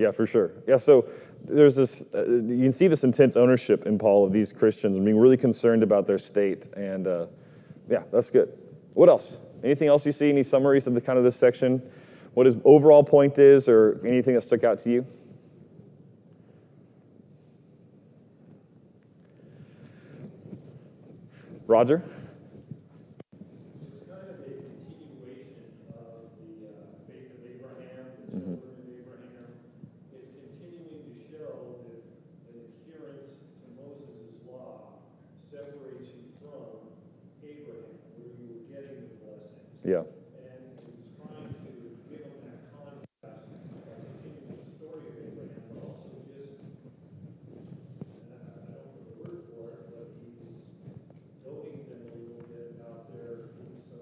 Yeah, for sure. Yeah, so there's this, you can see this intense ownership in Paul of these Christians and being really concerned about their state. And yeah, that's good. What else? Anything else you see? Any summaries of the kind of this section? What his overall point is, or anything that stuck out to you? Roger? It's kind of a continuation of the faith of Abraham, the children of Abraham. It's continuing to show that adherence to Moses' law separates you from Abraham, where you were getting the blessings. Yeah. And he's trying to give them that contrast by continuing the story of Abraham, but also just, I don't know the word for it, but he's goading them a little bit about their being so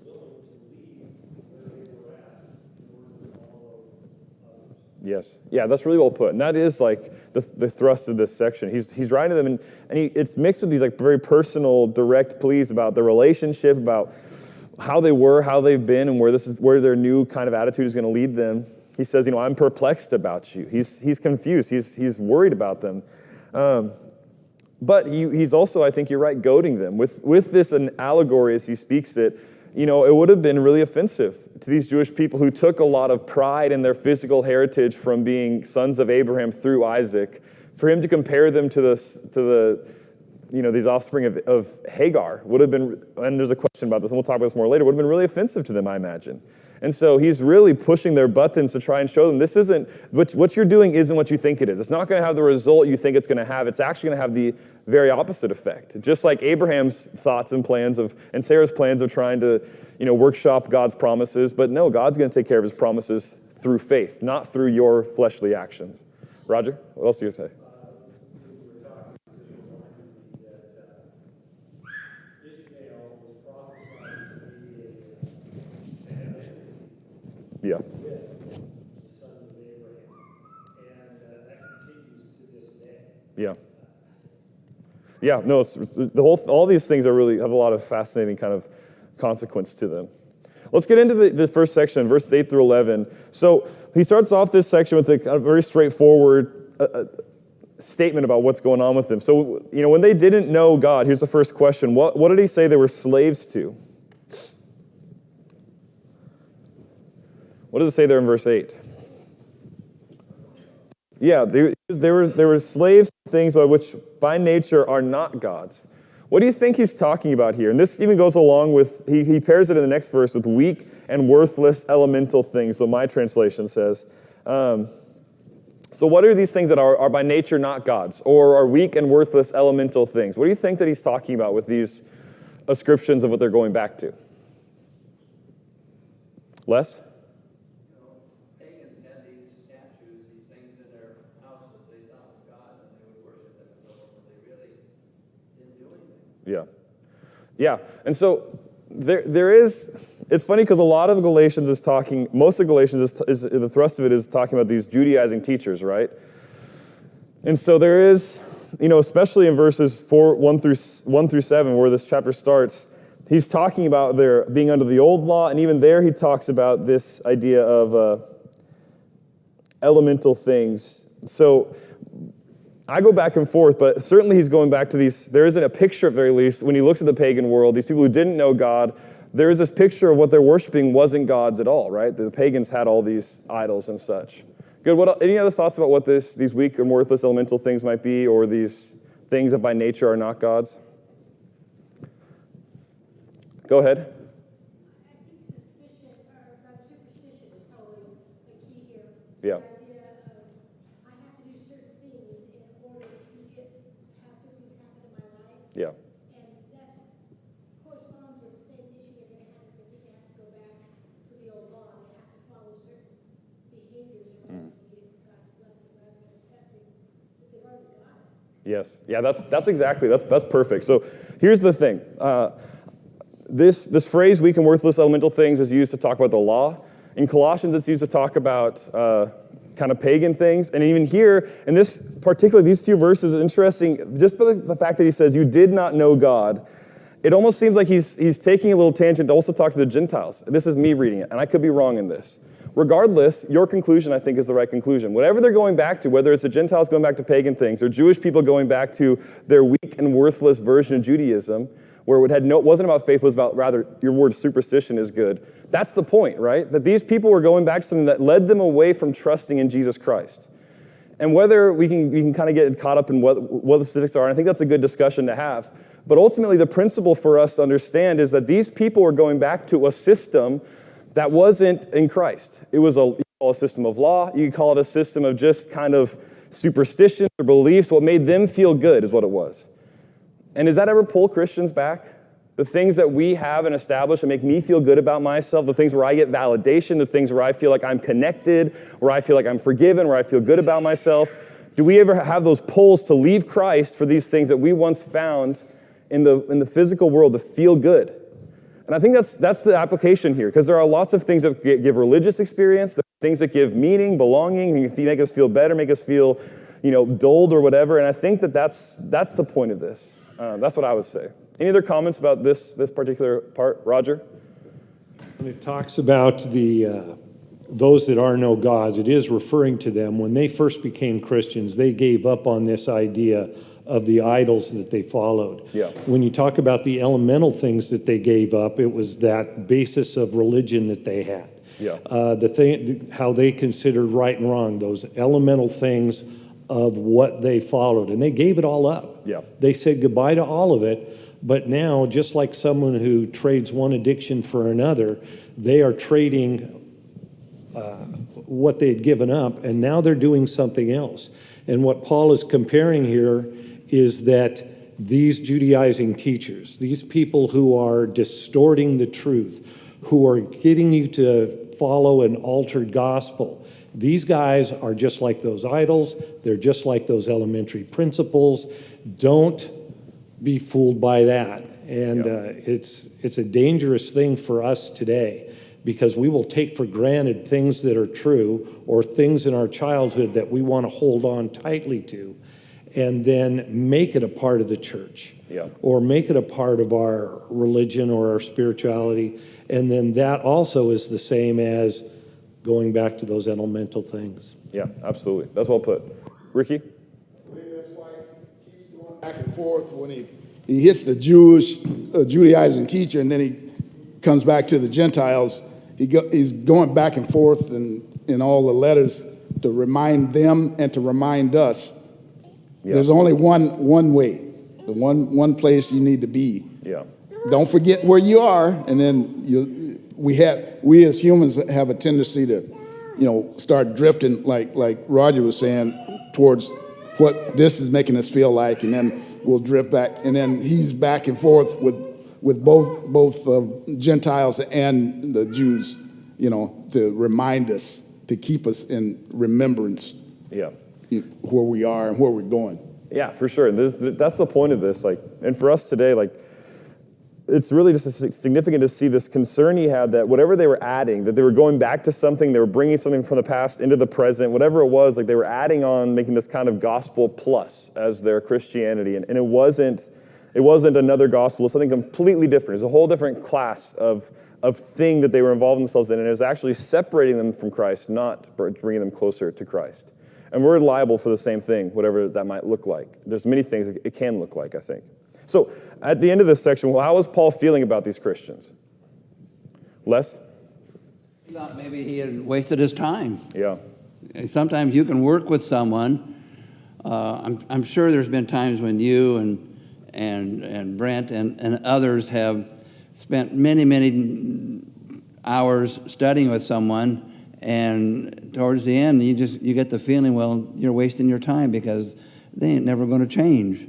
willing to leave where they were at in order to follow others. Yes. Yeah, that's really well put. And that is like the thrust of this section. He's writing to them, and it's mixed with these like very personal, direct pleas about the relationship, about how they were, how they've been, and where their new kind of attitude is going to lead them. He says, I'm perplexed about you. He's confused. He's worried about them. But he's also, I think you're right, goading them. With this an allegory as he speaks it, it would have been really offensive to these Jewish people who took a lot of pride in their physical heritage from being sons of Abraham through Isaac, for him to compare them to these offspring of Hagar would have been, and there's a question about this, and we'll talk about this more later, would have been really offensive to them, I imagine. And so he's really pushing their buttons to try and show them this isn't, what you're doing isn't what you think it is. It's not going to have the result you think it's going to have. It's actually going to have the very opposite effect. Just like Abraham's thoughts and plans and Sarah's plans of trying to, workshop God's promises. But no, God's going to take care of his promises through faith, not through your fleshly actions. Roger, what else do you say? Yeah. With the sons of Abraham. And that continues to this day. Yeah. Yeah, no, all these things have a lot of fascinating kind of consequence to them. Let's get into the first section, verses 8 through 11. So he starts off this section with a very straightforward statement about what's going on with them. So, when they didn't know God, here's the first question. What did he say they were slaves to? What does it say there in verse 8? Yeah, they were slaves to things which by nature are not God's. What do you think he's talking about here? And this even goes along with, he pairs it in the next verse with weak and worthless elemental things. So my translation says, so what are these things that are by nature not God's, or are weak and worthless elemental things? What do you think that he's talking about with these ascriptions of what they're going back to? Les? Yeah. And so there is, it's funny because a lot of Galatians is talking, most of Galatians is the thrust of it is talking about these Judaizing teachers, right? And so there is, especially in verses 1 through 7, where this chapter starts, he's talking about their being under the old law, and even there he talks about this idea of elemental things. So I go back and forth, but certainly he's going back to these. There isn't a picture, at very least, when he looks at the pagan world, these people who didn't know God, there is this picture of what they're worshiping wasn't gods at all, right? The pagans had all these idols and such. Good. Any other thoughts about what these weak and worthless elemental things might be, or these things that by nature are not gods? Go ahead. I think superstition is probably the key here. Yeah. Yeah. And that corresponds with the same issue they're going to have if they have to go back to the old law. They have to follow certain behaviors in order to get God's blessing rather than accepting that they've already got it. Yes. Yeah, that's perfect. So here's the thing. This phrase, weak and worthless elemental things, is used to talk about the law. In Colossians, it's used to talk about kind of pagan things. And even here, in this particularly, these few verses is interesting, just by the fact that he says, you did not know God. It almost seems like he's taking a little tangent to also talk to the Gentiles. This is me reading it, and I could be wrong in this. regardless, your conclusion, I think, is the right conclusion. Whatever they're going back to, whether it's the Gentiles going back to pagan things or Jewish people going back to their weak and worthless version of Judaism, where it wasn't about faith, it was about, rather, your word superstition is good. That's the point, right? That these people were going back to something that led them away from trusting in Jesus Christ. And whether we can kind of get caught up in what the specifics are, and I think that's a good discussion to have. But ultimately, the principle for us to understand is that these people were going back to a system that wasn't in Christ. It was you could call it a system of law. You could call it a system of just kind of superstitions or beliefs. What made them feel good is what it was. And does that ever pull Christians back? The things that we have and establish and make me feel good about myself, the things where I get validation, the things where I feel like I'm connected, where I feel like I'm forgiven, where I feel good about myself. Do we ever have those pulls to leave Christ for these things that we once found in the physical world to feel good? And I think that's the application here, because there are lots of things that give religious experience, there are things that give meaning, belonging, make us feel better, make us feel, dulled or whatever. And I think that's the point of this. That's what I would say. Any other comments about this particular part, Roger? When it talks about those that are no gods, it is referring to them. When they first became Christians, they gave up on this idea of the idols that they followed. Yeah. When you talk about the elemental things that they gave up, it was that basis of religion that they had. Yeah. How they considered right and wrong, those elemental things of what they followed, and they gave it all up. Yeah. They said goodbye to all of it. But now, just like someone who trades one addiction for another, they are trading what they had given up, and now they're doing something else. And what Paul is comparing here is that these Judaizing teachers, these people who are distorting the truth, who are getting you to follow an altered gospel, these guys are just like those idols. They're just like those elementary principles. Don't be fooled by that. And it's a dangerous thing for us today, because we will take for granted things that are true or things in our childhood that we want to hold on tightly to, and then make it a part of the church, or make it a part of our religion or our spirituality. And then that also is the same as going back to those elemental things. Yeah, absolutely. That's well put. Ricky? That's why he keeps going back and forth when he hits the Judaizing teacher, and then he comes back to the Gentiles. He's going back and forth in all the letters to remind them and to remind us. Yeah. There's only one way, the one place you need to be. Yeah. Don't forget where you are, and then we as humans have a tendency to, start drifting, like Roger was saying, towards what this is making us feel like, and then we'll drift back, and then he's back and forth with both Gentiles and the Jews, to remind us, to keep us in remembrance. Yeah. Where we are and where we're going. Yeah, for sure. That's the point of this. And for us today, it's really just significant to see this concern he had that whatever they were adding, that they were going back to something, they were bringing something from the past into the present, whatever it was, they were adding on, making this kind of gospel plus as their Christianity. And it wasn't another gospel, it was something completely different. It was a whole different class of thing that they were involving themselves in, and it was actually separating them from Christ, not bringing them closer to Christ. And we're liable for the same thing, whatever that might look like. There's many things it can look like, I think. So at the end of this section, how is Paul feeling about these Christians? Les? He thought maybe he had wasted his time. Yeah. Sometimes you can work with someone. I'm sure there's been times when you and Brent and others have spent many hours studying with someone, and towards the end you get the feeling, well, you're wasting your time because they ain't never going to change.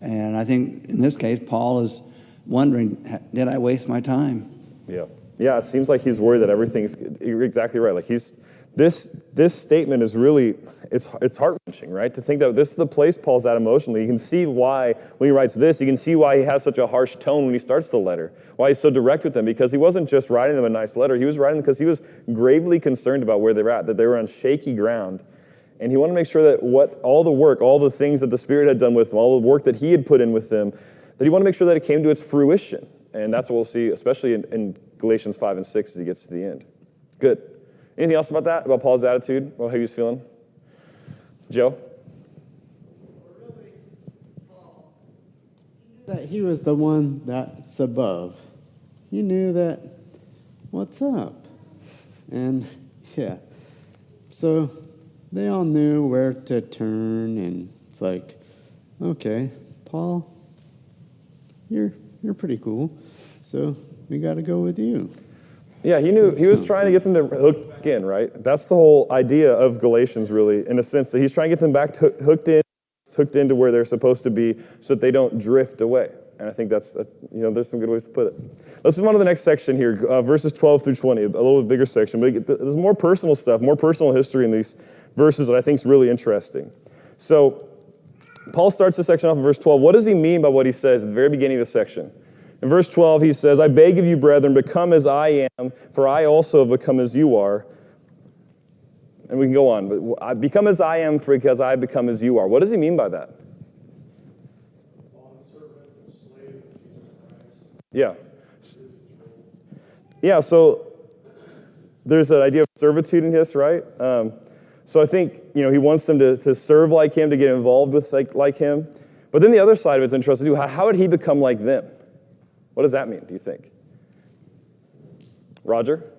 And I think in this case, Paul is wondering, did I waste my time? Yeah. Yeah, it seems like he's worried that everything's, you're exactly right. This statement is really, it's heart-wrenching, right? To think that this is the place Paul's at emotionally. You can see why, when he writes this, you can see why he has such a harsh tone when he starts the letter, why he's so direct with them, because he wasn't just writing them a nice letter, he was writing them because he was gravely concerned about where they were at, that they were on shaky ground. And he wanted to make sure that all the work, all the things that the Spirit had done with them, all the work that he had put in with them, that he wanted to make sure that it came to its fruition. And that's what we'll see, especially in Galatians 5 and 6 as he gets to the end. Good. Anything else about that, about Paul's attitude, about how he was feeling? Joe? That he was the one that's above. He knew that, what's up? And yeah, so they all knew where to turn, and it's like, okay, Paul, you're pretty cool, so we got to go with you. Yeah, he knew, he was trying to get them to hook in, right? That's the whole idea of Galatians, really, in a sense, that he's trying to get them back to, hooked into where they're supposed to be so that they don't drift away. And I think that's there's some good ways to put it. Let's move on to the next section here, verses 12 through 20, a little bit bigger section. But there's more personal stuff, more personal history in these verses that I think is really interesting. So Paul starts this section off in verse 12. What does he mean by what he says at the very beginning of the section? In verse 12, he says, I beg of you, brethren, become as I am, for I also have become as you are. And we can go on, but I become as I am because I become as you are. What does he mean by that? Yeah. Yeah, so there's an idea of servitude in this, right? So I think, he wants them to serve like him, to get involved with like him. But then the other side of it's interesting too. How would he become like them? What does that mean, do you think? Roger?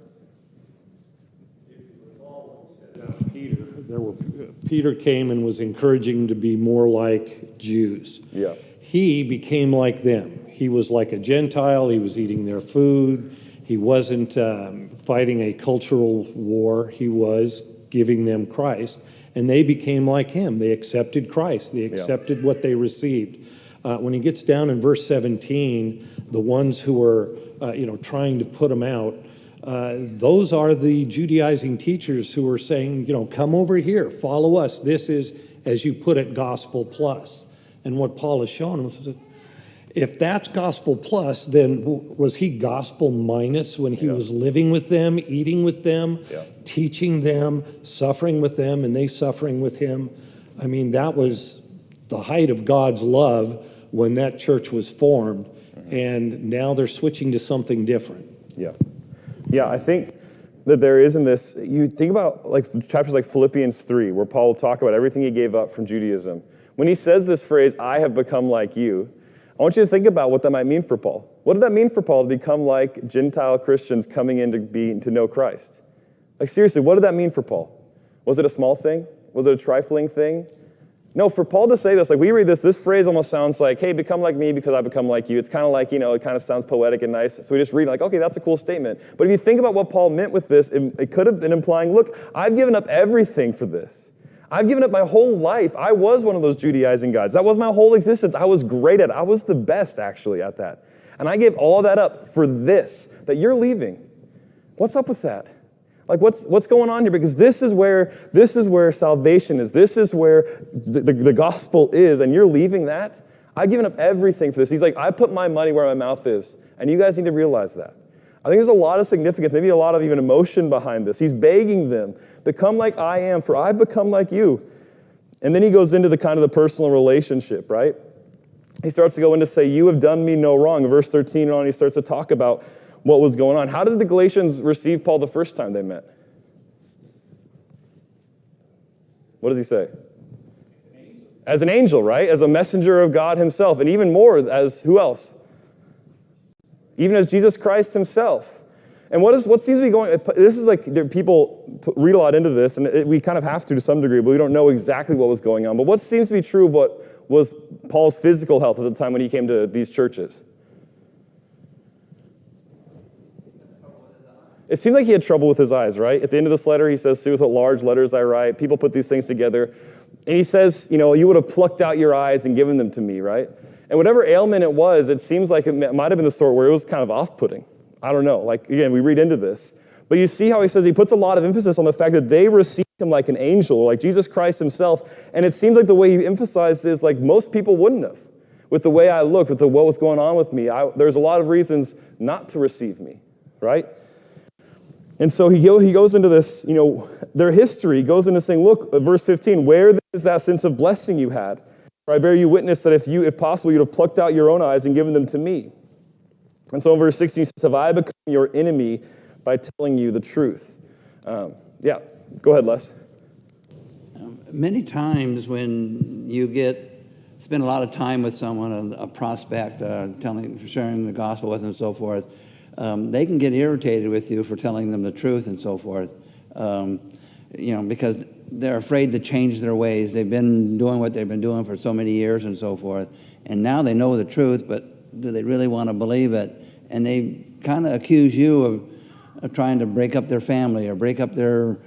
If you recall what he said about Peter, Peter came and was encouraging to be more like Jews. Yeah. He became like them. He was like a Gentile. He was eating their food. He wasn't fighting a cultural war. He was giving them Christ. And they became like him. They accepted Christ. They accepted what they received. When he gets down in verse 17, the ones who are, trying to put him out, those are the Judaizing teachers who are saying, come over here, follow us. This is, as you put it, gospel plus. And what Paul has shown them is, if that's gospel plus, then was he gospel minus when he was living with them, eating with them, teaching them, suffering with them, and they suffering with him? I mean, that was the height of God's love when that church was formed, and now they're switching to something different. Yeah, I think that there is in this, you think about chapters like Philippians 3, where Paul will talk about everything he gave up from Judaism. When he says this phrase, I have become like you, I want you to think about what that might mean for Paul. What did that mean for Paul to become like Gentile Christians coming in to know Christ? Seriously, what did that mean for Paul? Was it a small thing? Was it a trifling thing? No, for Paul to say this, we read this phrase almost sounds like, hey, become like me because I become like you. It's kind of like, it kind of sounds poetic and nice. So we just read okay, that's a cool statement. But if you think about what Paul meant with this, it could have been implying, look, I've given up everything for this. I've given up my whole life. I was one of those Judaizing guys. That was my whole existence. I was great at it. I was the best, actually, at that. And I gave all that up for this, that you're leaving. What's up with that? What's going on here? Because this is where salvation is. This is where the gospel is, and you're leaving that? I've given up everything for this. He's like, I put my money where my mouth is, and you guys need to realize that. I think there's a lot of significance, maybe a lot of even emotion behind this. He's begging them, become like I am, for I've become like you. And then he goes into the kind of the personal relationship, right? He starts to go in to say, you have done me no wrong. In verse 13 on, he starts to talk about what was going on. How did the Galatians receive Paul the first time they met? What does he say? As an angel, right? As a messenger of God himself. And even more, as who else? Even as Jesus Christ himself. And what seems to be going, this is people read a lot into this, and we kind of have to some degree, but we don't know exactly what was going on. But what seems to be true of what was Paul's physical health at the time when he came to these churches? It seemed like he had trouble with his eyes, right? At the end of this letter, he says, see with what large letters I write. People put these things together. And he says, you would have plucked out your eyes and given them to me, right? And whatever ailment it was, it seems like it might have been the sort where it was kind of off-putting. I don't know. Again, we read into this. But you see how he says he puts a lot of emphasis on the fact that they received him like an angel, like Jesus Christ himself. And it seems like the way he emphasized is most people wouldn't have. With the way I looked, with what was going on with me, there's a lot of reasons not to receive me, right? And so he goes into this, their history goes into saying, look, verse 15, where is that sense of blessing you had? For I bear you witness that if possible, you'd have plucked out your own eyes and given them to me. And so in verse 16, he says, have I become your enemy by telling you the truth? Yeah, go ahead, Les. Many times when you spend a lot of time with someone, a prospect, sharing the gospel with them and so forth, they can get irritated with you for telling them the truth and so forth, because they're afraid to change their ways. They've been doing what they've been doing for so many years and so forth, and now they know the truth, but do they really want to believe it? And they kind of accuse you of trying to break up their family or break up their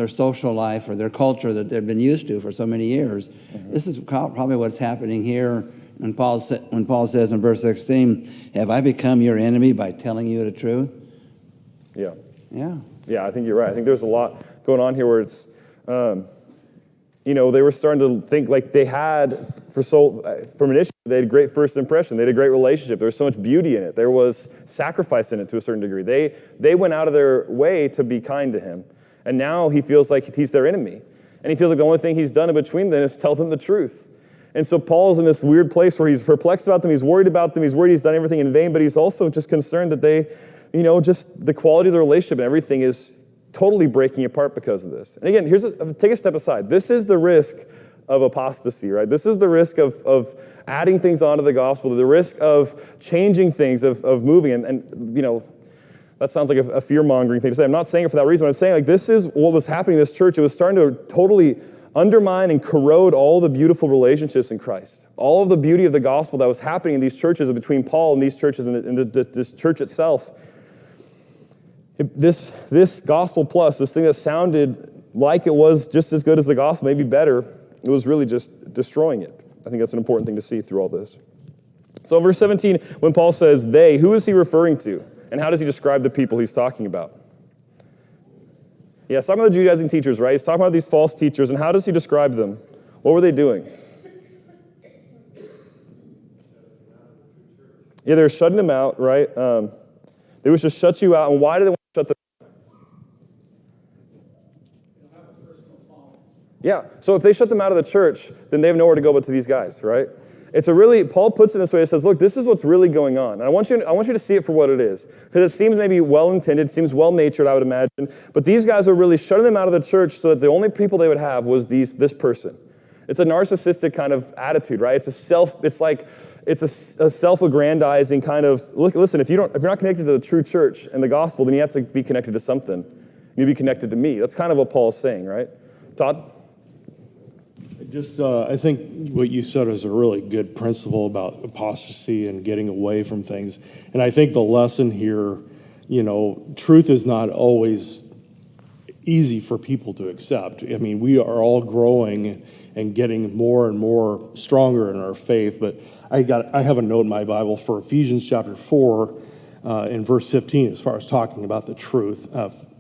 social life or their culture that they've been used to for so many years. Mm-hmm. This is probably what's happening here when Paul says in verse 16, have I become your enemy by telling you the truth? Yeah. Yeah. Yeah, I think you're right. I think there's a lot going on here where it's, they were starting to think like they had, from an issue, they had a great first impression. They had a great relationship. There was so much beauty in it. There was sacrifice in it to a certain degree. They went out of their way to be kind to him. And now he feels like he's their enemy. And he feels like the only thing he's done in between them is tell them the truth. And so Paul's in this weird place where he's perplexed about them, he's worried about them, he's worried he's done everything in vain, but he's also just concerned that they, just the quality of the relationship and everything is totally breaking apart because of this. And again, take a step aside. This is the risk of apostasy, right? This is the risk of adding things onto the gospel, the risk of changing things, of moving. And that sounds like a fear-mongering thing to say. I'm not saying it for that reason. I'm saying like this is what was happening in this church. It was starting to totally undermine and corrode all the beautiful relationships in Christ. All of the beauty of the gospel that was happening in these churches between Paul and these churches and this church itself. This gospel plus, this thing that sounded like it was just as good as the gospel, maybe better, it was really just destroying it. I think that's an important thing to see through all this. So in verse 17, when Paul says they, who is he referring to? And how does he describe the people he's talking about? Yeah, he's talking about the Judaizing teachers, right? He's talking about these false teachers, and how does he describe them? What were they doing? Yeah, they're shutting them out, right? They wish to shut you out. And why do they want to shut them out? Yeah, so if they shut them out of the church, then they have nowhere to go but to these guys, right? Paul puts it this way, it says, look, this is what's really going on. And I want you to see it for what it is. Because it seems maybe well-intended, seems well-natured, I would imagine. But these guys were really shutting them out of the church so that the only people they would have was this person. It's a narcissistic kind of attitude, right? It's a self-aggrandizing kind of, listen, if you're not connected to the true church and the gospel, then you have to be connected to something. You need to be connected to me. That's kind of what Paul's saying, right? Todd? I think what you said is a really good principle about apostasy and getting away from things. And I think the lesson here, truth is not always easy for people to accept. I mean, we are all growing and getting more and more stronger in our faith. But I have a note in my Bible for Ephesians chapter 4 in verse 15 as far as talking about the truth.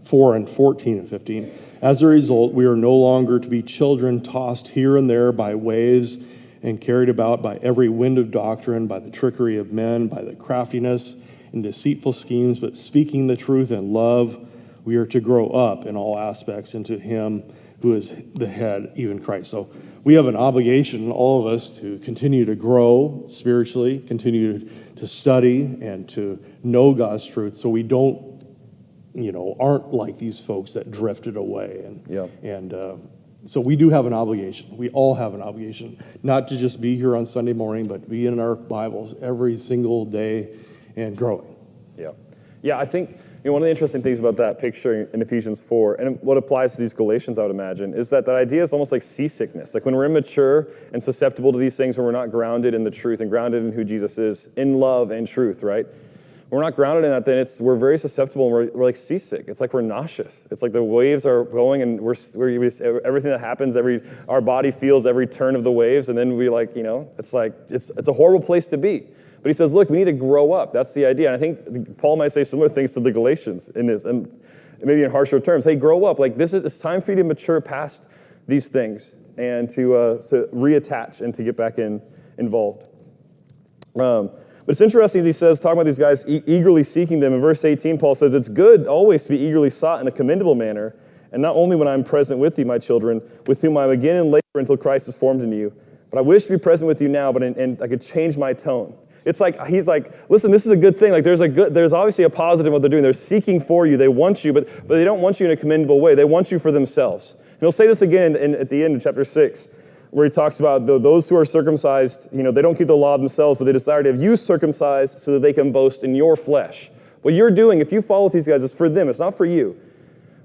4 and 14 and 15. As a result, we are no longer to be children tossed here and there by waves and carried about by every wind of doctrine, by the trickery of men, by the craftiness and deceitful schemes, but speaking the truth in love, we are to grow up in all aspects into him who is the head, even Christ. So we have an obligation, all of us, to continue to grow spiritually, continue to study and to know God's truth so we don't aren't like these folks that drifted away. So we do have an obligation. We all have an obligation, not to just be here on Sunday morning, but to be in our Bibles every single day and growing. Yeah, I think one of the interesting things about that picture in Ephesians 4, and what applies to these Galatians, I would imagine, is that idea is almost like seasickness. Like when we're immature and susceptible to these things, when we're not grounded in the truth and grounded in who Jesus is, in love and truth, right? When we're not grounded in that, then we're very susceptible and we're like seasick. It's like we're nauseous. It's like the waves are going and everything that happens, our body feels every turn of the waves, and then it's a horrible place to be. But he says, look, we need to grow up. That's the idea. And I think Paul might say similar things to the Galatians in this, and maybe in harsher terms. Hey, grow up. Like it's time for you to mature past these things and to reattach and to get back involved. But it's interesting, as he says, talking about these guys eagerly seeking them. In verse 18, Paul says, it's good always to be eagerly sought in a commendable manner, and not only when I'm present with you, my children, with whom I begin and labor until Christ is formed in you. But I wish to be present with you now, and I could change my tone. It's like, he's like, listen, this is a good thing. Like there's obviously a positive in what they're doing. They're seeking for you. They want you, but they don't want you in a commendable way. They want you for themselves. And he'll say this again at the end of chapter 6, where he talks about those who are circumcised, they don't keep the law themselves, but they desire to have you circumcised so that they can boast in your flesh. What you're doing, if you follow these guys, it's for them. It's not for you.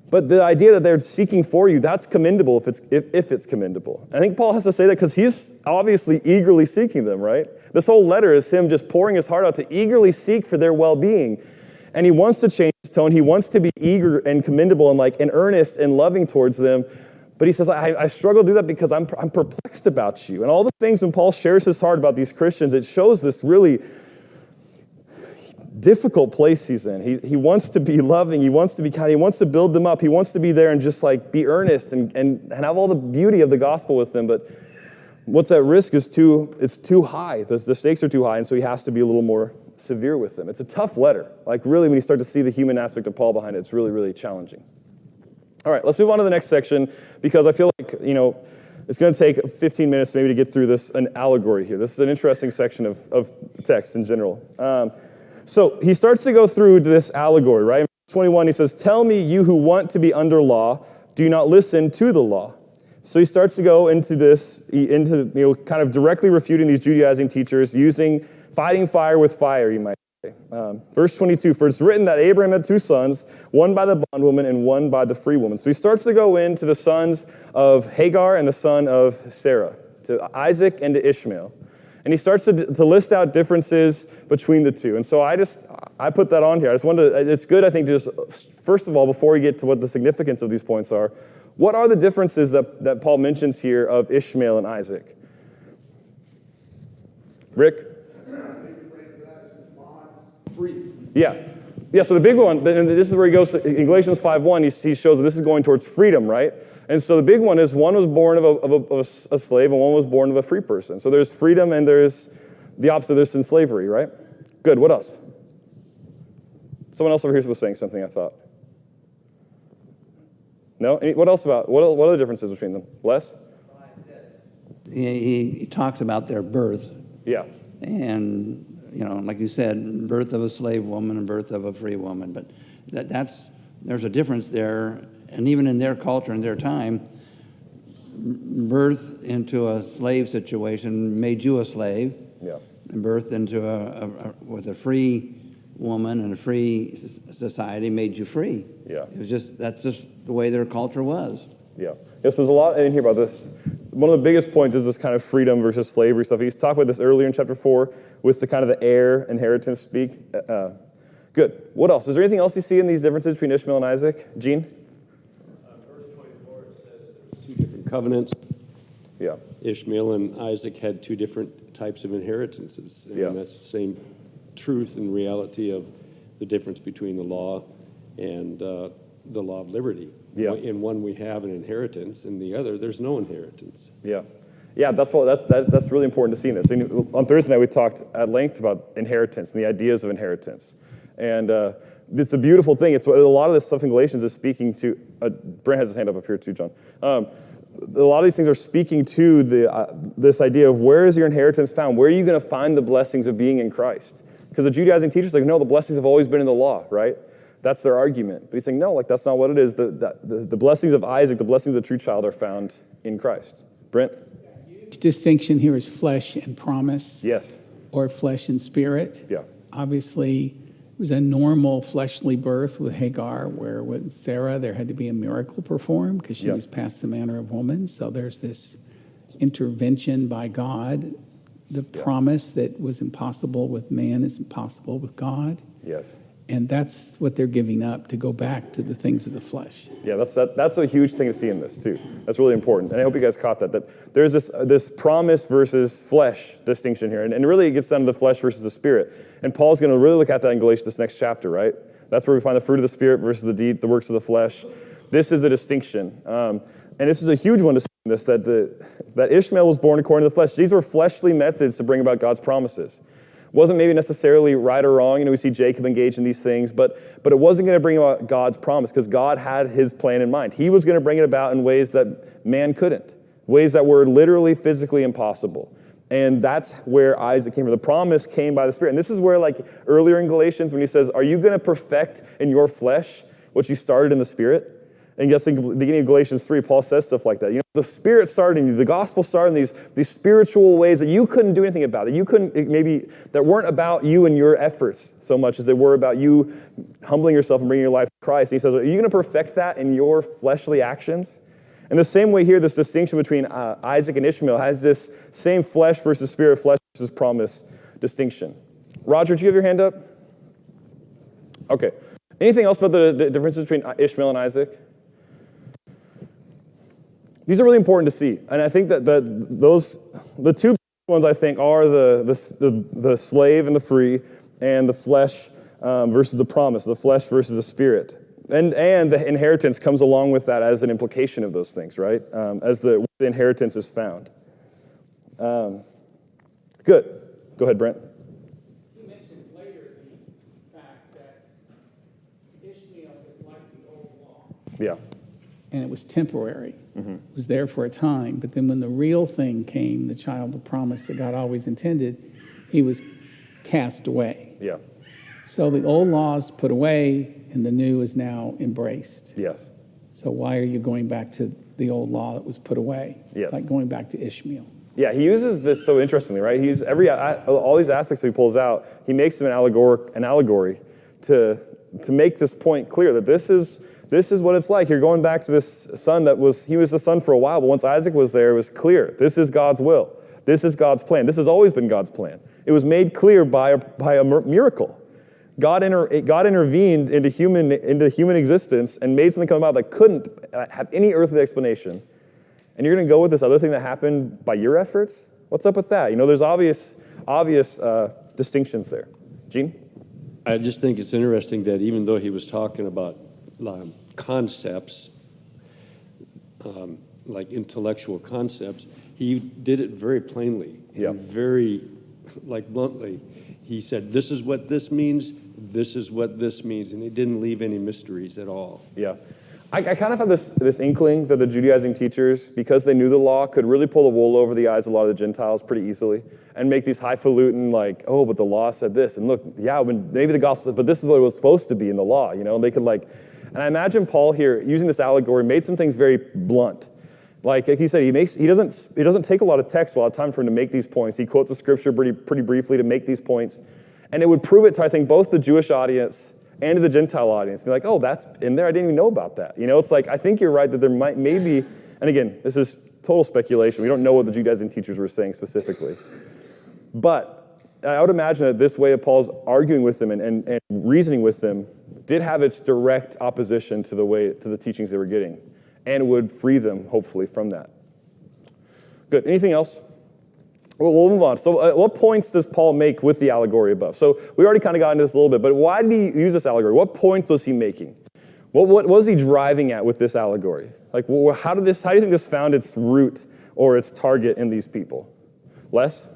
But the idea that they're seeking for you, that's commendable if it's commendable. I think Paul has to say that because he's obviously eagerly seeking them, right? This whole letter is him just pouring his heart out to eagerly seek for their well-being. And he wants to change his tone. He wants to be eager and commendable and earnest and loving towards them. But he says, I struggle to do that because I'm perplexed about you. And all the things when Paul shares his heart about these Christians, it shows this really difficult place he's in. He wants to be loving. He wants to be kind. He wants to build them up. He wants to be there and just be earnest and have all the beauty of the gospel with them. But what's at risk is it's too high. The stakes are too high, and so he has to be a little more severe with them. It's a tough letter. Really, when you start to see the human aspect of Paul behind it, it's really, really challenging. All right, let's move on to the next section because I feel like, it's going to take 15 minutes maybe to get through an allegory here. This is an interesting section of text in general. So he starts to go through this allegory, right? In verse 21, he says, "Tell me, you who want to be under law, do you not listen to the law?" So he starts to go into this, kind of directly refuting these Judaizing teachers, fighting fire with fire, you might say. Verse 22, "For it's written that Abraham had 2 sons, one by the bondwoman and one by the free woman." So he starts to go into the sons of Hagar and the son of Sarah, to Isaac and to Ishmael. And he starts to list out differences between the two. And so I put that on here. It's good, I think, to just, first of all, before we get to what the significance of these points are, what are the differences that Paul mentions here of Ishmael and Isaac? Rick? Yeah. Yeah, so the big one, and this is where he goes, in Galatians 5:1, he shows that this is going towards freedom, right? And so the big one is one was born of a slave and one was born of a free person. So there's freedom and there's the opposite, there's sin slavery, right? Good, what else? Someone else over here was saying something, I thought. No? What else what are the differences between them? Les? He talks about their birth. Yeah. And, like you said, birth of a slave woman and birth of a free woman. But there's a difference there. And even in their culture, in their time, birth into a slave situation made you a slave. Yeah. And birth into with a free woman and a free society made you free. Yeah. That's just the way their culture was. Yeah. Yes, there's a lot in here about this. One of the biggest points is this kind of freedom versus slavery stuff. He's talked about this earlier in chapter 4 with the kind of the heir inheritance speak. Good. What else? Is there anything else you see in these differences between Ishmael and Isaac? Gene? Verse 24, it says there's 2 different covenants. Yeah. Ishmael and Isaac had 2 different types of inheritances. And that's the same truth and reality of the difference between the law and the law of liberty. Yeah. In one we have an inheritance, in the other there's no inheritance. Yeah. Yeah, that's really important to see in this. On Thursday night we talked at length about inheritance and the ideas of inheritance. And it's a beautiful thing. It's what a lot of this stuff in Galatians is speaking to. Brent has his hand up here too, John. A lot of these things are speaking to this idea of where is your inheritance found? Where are you going to find the blessings of being in Christ? Because the Judaizing teachers are like, no, the blessings have always been in the law, right? That's their argument. But he's saying, no, that's not what it is. The blessings of Isaac, the blessings of the true child are found in Christ. Brent? Distinction here is flesh and promise. Yes. Or flesh and spirit. Yeah. Obviously, it was a normal fleshly birth with Hagar, where with Sarah there had to be a miracle performed because she was past the manner of woman. So there's this intervention by God. The promise that was impossible with man is impossible with God. Yes. And that's what they're giving up to go back to the things of the flesh. Yeah, that's a huge thing to see in this too. That's really important. And I hope you guys caught that there's this promise versus flesh distinction here. And really it gets down to the flesh versus the spirit. And Paul's going to really look at that in Galatians, this next chapter, right? That's where we find the fruit of the spirit versus the works of the flesh. This is a distinction. And this is a huge one to see in this, that Ishmael was born according to the flesh. These were fleshly methods to bring about God's promises. Wasn't maybe necessarily right or wrong. We see Jacob engage in these things, but it wasn't going to bring about God's promise because God had his plan in mind. He was going to bring it about in ways that man couldn't, ways that were literally physically impossible. And that's where Isaac came from. The promise came by the Spirit. And this is where, like, earlier in Galatians, when he says, are you going to perfect in your flesh what you started in the Spirit? And yes, in the beginning of Galatians 3, Paul says stuff like that. You know, the Spirit started in you. The gospel started in these spiritual ways that you couldn't do anything about, that you couldn't, maybe, that weren't about you and your efforts so much as they were about you humbling yourself and bringing your life to Christ. And he says, are you going to perfect that in your fleshly actions? And the same way here, this distinction between Isaac and Ishmael has this same flesh versus spirit, flesh versus promise distinction. Roger, did you have your hand up? Okay. Anything else about the differences between Ishmael and Isaac? These are really important to see. And I think that the two ones, I think, are the slave and the free, and the flesh versus the promise, the flesh versus the spirit. And the inheritance comes along with that as an implication of those things, right? As the inheritance is found. Good. Go ahead, Brent. He mentions later the fact that Ishmael is like the old law. Yeah. And it was temporary. It was there for a time. But then when the real thing came, the child of promise that God always intended, he was cast away. Yeah. So the old law is put away, and the new is now embraced. Yes. So why are you going back to the old law that was put away? Yes. It's like going back to Ishmael. Yeah, he uses this so interestingly, right? He's all these aspects that he pulls out, he makes them an allegory to make this point clear that this is what it's like. You're going back to this son he was the son for a while, but once Isaac was there, it was clear. This is God's will. This is God's plan. This has always been God's plan. It was made clear by a miracle. God intervened into human existence and made something come about that couldn't have any earthly explanation. And you're going to go with this other thing that happened by your efforts? What's up with that? You know, there's obvious distinctions there. Gene? I just think it's interesting that even though he was talking about concepts, like intellectual concepts, he did it very plainly and very, bluntly. He said, this is what this means, this is what this means, and he didn't leave any mysteries at all. Yeah. I kind of had this inkling that the Judaizing teachers, because they knew the law, could really pull the wool over the eyes of a lot of the Gentiles pretty easily and make these highfalutin, like, oh, but the law said this. And look, yeah, maybe the gospel said, but this is what it was supposed to be in the law, you know? And they could and I imagine Paul here, using this allegory, made some things very blunt. Like he said, he doesn't take a lot of text, a lot of time for him to make these points. He quotes the scripture pretty briefly to make these points. And it would prove it to, I think, both the Jewish audience and to the Gentile audience. Be like, oh, that's in there? I didn't even know about that. You know, it's like, I think you're right that there maybe, and again, this is total speculation. We don't know what the Judaizing teachers were saying specifically. But I would imagine that this way of Paul's arguing with them and reasoning with them did have its direct opposition to the teachings they were getting, and would free them, hopefully, from that. Good. Anything else? Well, we'll move on. So what points does Paul make with the allegory above? So we already kind of got into this a little bit, but why did he use this allegory? What points was he making? What was he driving at with this allegory? Like, how do you think this found its root or its target in these people? Les?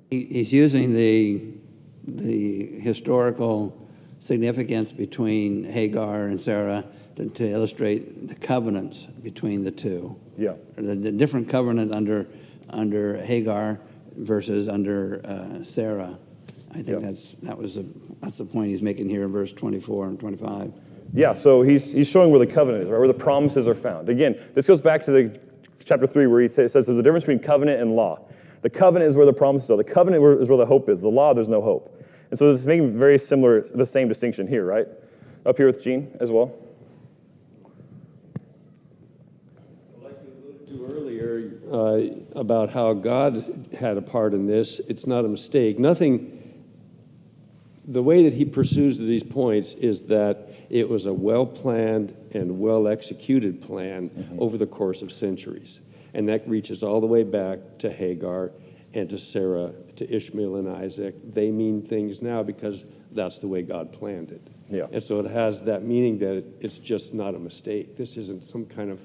He's using the historical significance between Hagar and Sarah to illustrate the covenants between the two. Yeah. The different covenant under Hagar versus under Sarah. I think that's the point he's making here in verse 24 and 25. Yeah, so he's showing where the covenant is, right, where the promises are found. Again, this goes back to the chapter 3 where he says there's a difference between covenant and law. The covenant is where the promises are. The covenant is where the hope is. The law, there's no hope. And so this is making very similar, the same distinction here, right? Up here with Gene as well. Like you alluded to earlier about how God had a part in this, it's not a mistake. The way that he pursues these points is that it was a well-planned and well-executed plan over the course of centuries. And that reaches all the way back to Hagar and to Sarah, to Ishmael and Isaac. They mean things now because that's the way God planned it. Yeah. And so it has that meaning that it's just not a mistake. This isn't some kind of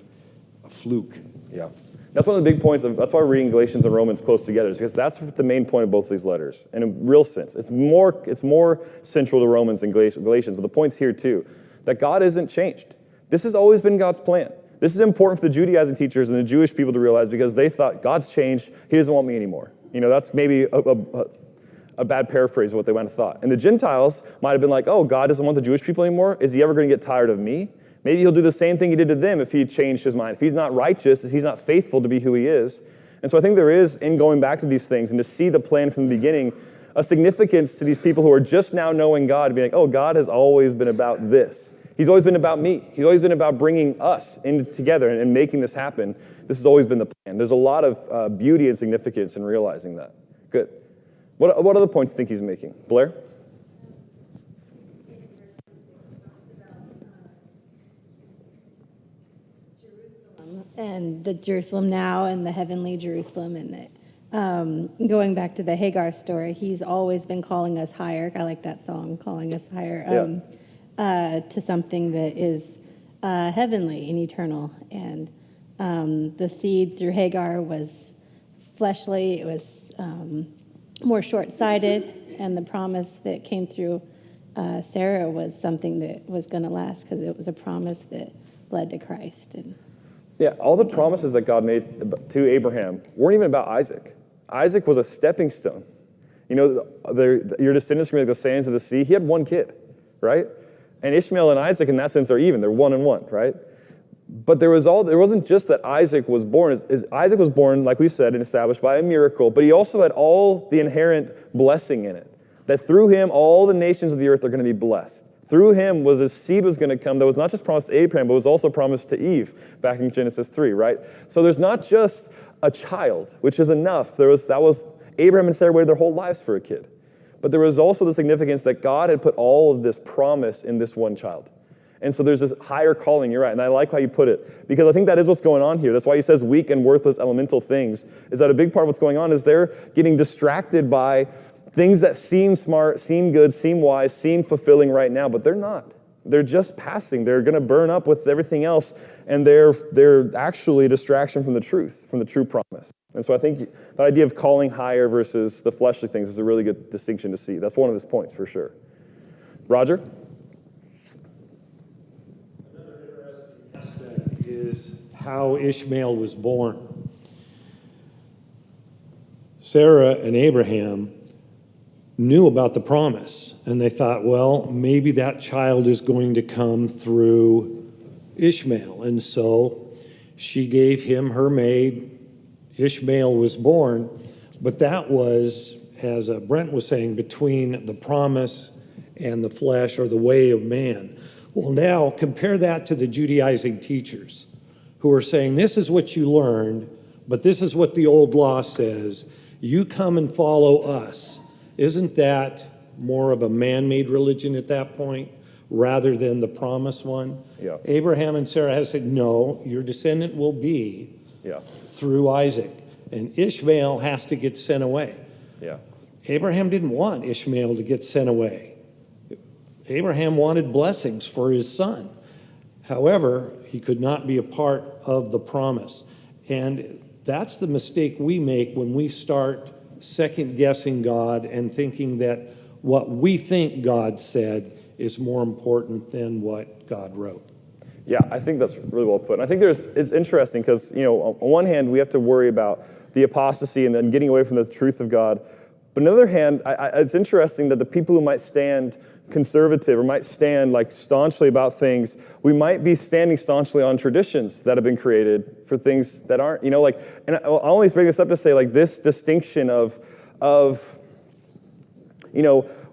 a fluke. Yeah. That's one of the big points. That's why reading Galatians and Romans close together, is because that's the main point of both of these letters. In a real sense, it's more central to Romans and Galatians, but the point's here too, that God isn't changed. This has always been God's plan. This is important for the Judaizing teachers and the Jewish people to realize because they thought, God's changed, he doesn't want me anymore. That's maybe a bad paraphrase of what they might have thought. And the Gentiles might have been like, oh, God doesn't want the Jewish people anymore? Is he ever going to get tired of me? Maybe he'll do the same thing he did to them if he changed his mind. If he's not righteous, if he's not faithful to be who he is. And so I think there is, in going back to these things and to see the plan from the beginning, a significance to these people who are just now knowing God, being like, oh, God has always been about this. He's always been about me. He's always been about bringing us in together and making this happen. This has always been the plan. There's a lot of beauty and significance in realizing that. Good. What other points do you think he's making? Blair? And the Jerusalem now and the heavenly Jerusalem, and that going back to the Hagar story, he's always been calling us higher. I like that song, calling us higher, to something that is heavenly and eternal. And the seed through Hagar was fleshly, it was more short-sighted, and the promise that came through Sarah was something that was going to last because it was a promise that led to Christ. And yeah, all the promises that God made to Abraham weren't even about Isaac. Isaac was a stepping stone. Your descendants are going to be like the sands of the sea. He had one kid, right? And Ishmael and Isaac, in that sense, are even. They're one and one, right? But there wasn't just that Isaac was born. Isaac was born, like we said, and established by a miracle, but he also had all the inherent blessing in it. That through him, all the nations of the earth are going to be blessed. Through him was a seed was going to come that was not just promised to Abraham, but was also promised to Eve back in Genesis 3, right? So there's not just a child, which is enough. That was Abraham and Sarah waited their whole lives for a kid. But there was also the significance that God had put all of this promise in this one child. And so there's this higher calling, you're right, and I like how you put it, because I think that is what's going on here. That's why he says weak and worthless elemental things, is that a big part of what's going on is they're getting distracted by things that seem smart, seem good, seem wise, seem fulfilling right now, but they're not. They're just passing. They're going to burn up with everything else, and they're actually a distraction from the truth, from the true promise. And so I think the idea of calling higher versus the fleshly things is a really good distinction to see. That's one of his points for sure. Roger? Another interesting aspect is how Ishmael was born. Sarah and Abraham knew about the promise, and they thought, well, maybe that child is going to come through Ishmael. And so she gave him her maid. Ishmael was born, but that was, as Brent was saying, between the promise and the flesh or the way of man. Well, now compare that to the Judaizing teachers who are saying, this is what you learned, but this is what the old law says. You come and follow us. Isn't that more of a man-made religion at that point rather than the promised one? Yeah. Abraham and Sarah have said, no, your descendant will be through Isaac. And Ishmael has to get sent away. Yeah. Abraham didn't want Ishmael to get sent away. Abraham wanted blessings for his son. However, he could not be a part of the promise. And that's the mistake we make when we start second-guessing God and thinking that what we think God said is more important than what God wrote. Yeah, I think that's really well put. And I think it's interesting because, on one hand, we have to worry about the apostasy and then getting away from the truth of God. But on the other hand, it's interesting that the people who might stand conservative or might stand like staunchly about things, we might be standing staunchly on traditions that have been created for things that aren't, and I always bring this up to say like this distinction of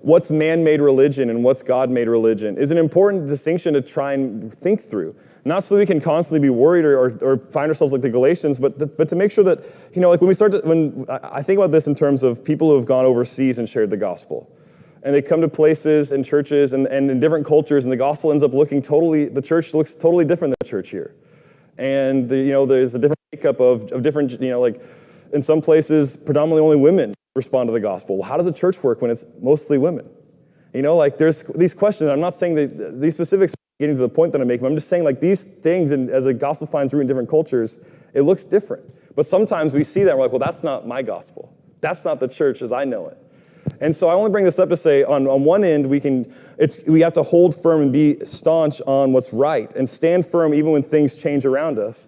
what's man-made religion and what's God-made religion is an important distinction to try and think through. Not so that we can constantly be worried or find ourselves like the Galatians, but to make sure that, like when I think about this in terms of people who have gone overseas and shared the gospel. And they come to places and churches and in different cultures, and the gospel ends up the church looks totally different than the church here. And, there's a different makeup of different, like in some places, predominantly only women respond to the gospel. Well, how does a church work when it's mostly women? There's these questions. I'm not saying that these specifics are getting to the point that I'm making, but I'm just saying like these things, and as the gospel finds root in different cultures, it looks different. But sometimes we see that and we're like, well, that's not my gospel. That's not the church as I know it. And so I only bring this up to say, on one end, we have to hold firm and be staunch on what's right and stand firm even when things change around us.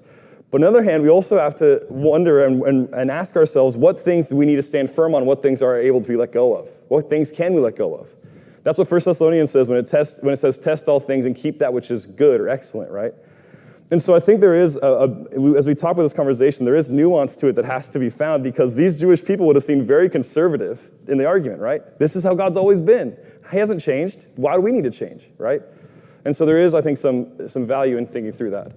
But on the other hand, we also have to wonder and ask ourselves, what things do we need to stand firm on? What things are able to be let go of? What things can we let go of? That's what 1 Thessalonians says when it says test all things and keep that which is good or excellent, right? And so I think there is, as we talk about this conversation, there is nuance to it that has to be found, because these Jewish people would have seemed very conservative in the argument, right? This is how God's always been. He hasn't changed. Why do we need to change, right? And so there is, I think, some value in thinking through that.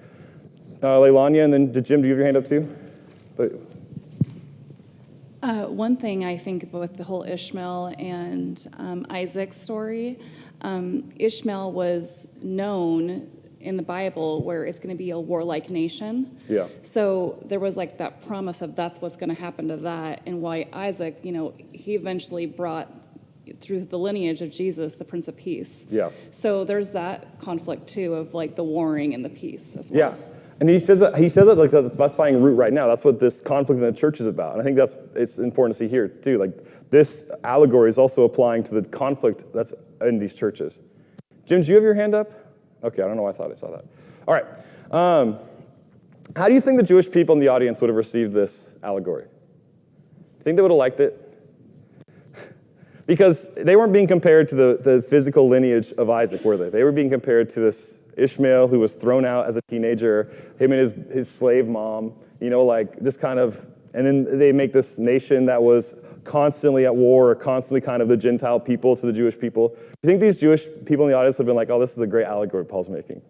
Leilania, and then Jim, do you have your hand up too? One thing I think with the whole Ishmael and Isaac's story, Ishmael was known in the Bible where it's going to be a warlike nation. Yeah. So there was like that promise of that's what's going to happen to that, and why Isaac, he eventually brought through the lineage of Jesus, the Prince of Peace. Yeah. So there's that conflict too of like the warring and the peace as well. Yeah. And he says that like that's finding root right now. That's what this conflict in the church is about. And I think it's important to see here too. Like, this allegory is also applying to the conflict that's in these churches. Jim, do you have your hand up? Okay, I don't know why I thought I saw that. All right. How do you think the Jewish people in the audience would have received this allegory? Do you think they would have liked it? Because they weren't being compared to the physical lineage of Isaac, were they? They were being compared to this Ishmael who was thrown out as a teenager, him and his slave mom, like just kind of, and then they make this nation that was constantly at war, or constantly kind of the Gentile people to the Jewish people. Do you think these Jewish people in the audience would have been like, oh, this is a great allegory Paul's making?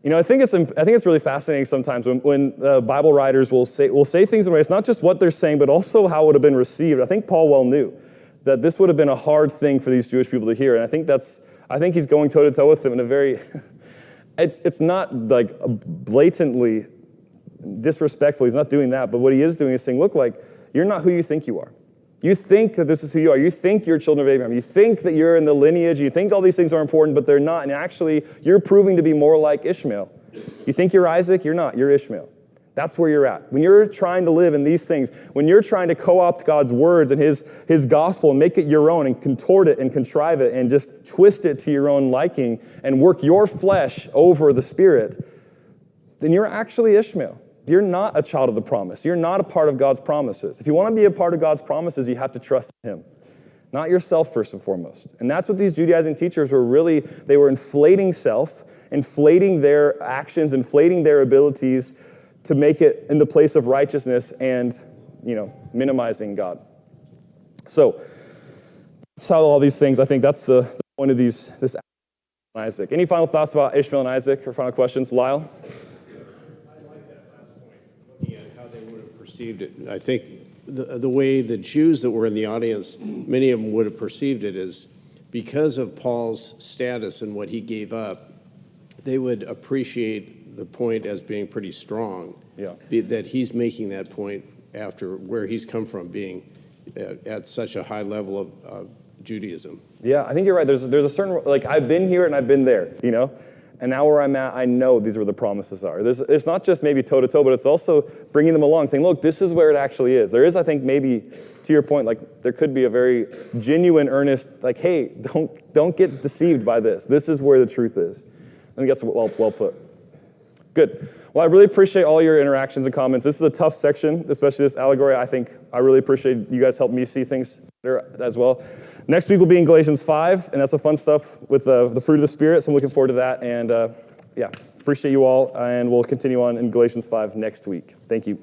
I think it's really fascinating sometimes when Bible writers will say things in a way, it's not just what they're saying, but also how it would have been received. I think Paul well knew that this would have been a hard thing for these Jewish people to hear, and I think he's going toe-to-toe with them in a very, it's not like blatantly disrespectful, he's not doing that, but what he is doing is saying, look, like, you're not who you think you are. You think that this is who you are. You think you're children of Abraham. You think that you're in the lineage. You think all these things are important, but they're not, and actually, you're proving to be more like Ishmael. You think you're Isaac, you're not, you're Ishmael. That's where you're at. When you're trying to live in these things, when you're trying to co-opt God's words and his gospel and make it your own and contort it and contrive it and just twist it to your own liking and work your flesh over the Spirit, then you're actually Ishmael. You're not a child of the promise. You're not a part of God's promises. If you want to be a part of God's promises, you have to trust Him, not yourself first and foremost. And that's what these Judaizing teachers they were inflating self, inflating their actions, inflating their abilities to make it in the place of righteousness and, minimizing God. So that's how all these things, I think that's the point of this Isaac. Any final thoughts about Ishmael and Isaac or final questions? Lyle? I like that last point, looking at how they would have perceived it. I think the way the Jews that were in the audience, many of them would have perceived it as, because of Paul's status and what he gave up, they would appreciate the point as being pretty strong. Yeah. That he's making that point after where he's come from, being at such a high level of Judaism. Yeah, I think you're right. There's a certain, like, I've been here and I've been there, and now where I'm at, I know these are where the promises are. It's not just maybe toe-to-toe, but it's also bringing them along, saying, look, this is where it actually is. There is, I think, maybe, to your point, like, there could be a very genuine, earnest, like, hey, don't get deceived by this. This is where the truth is. I think that's well put. Good. Well, I really appreciate all your interactions and comments. This is a tough section, especially this allegory. I really appreciate you guys helping me see things better as well. Next week will be in Galatians 5, and that's the fun stuff with the fruit of the Spirit, so I'm looking forward to that. And appreciate you all, and we'll continue on in Galatians 5 next week. Thank you.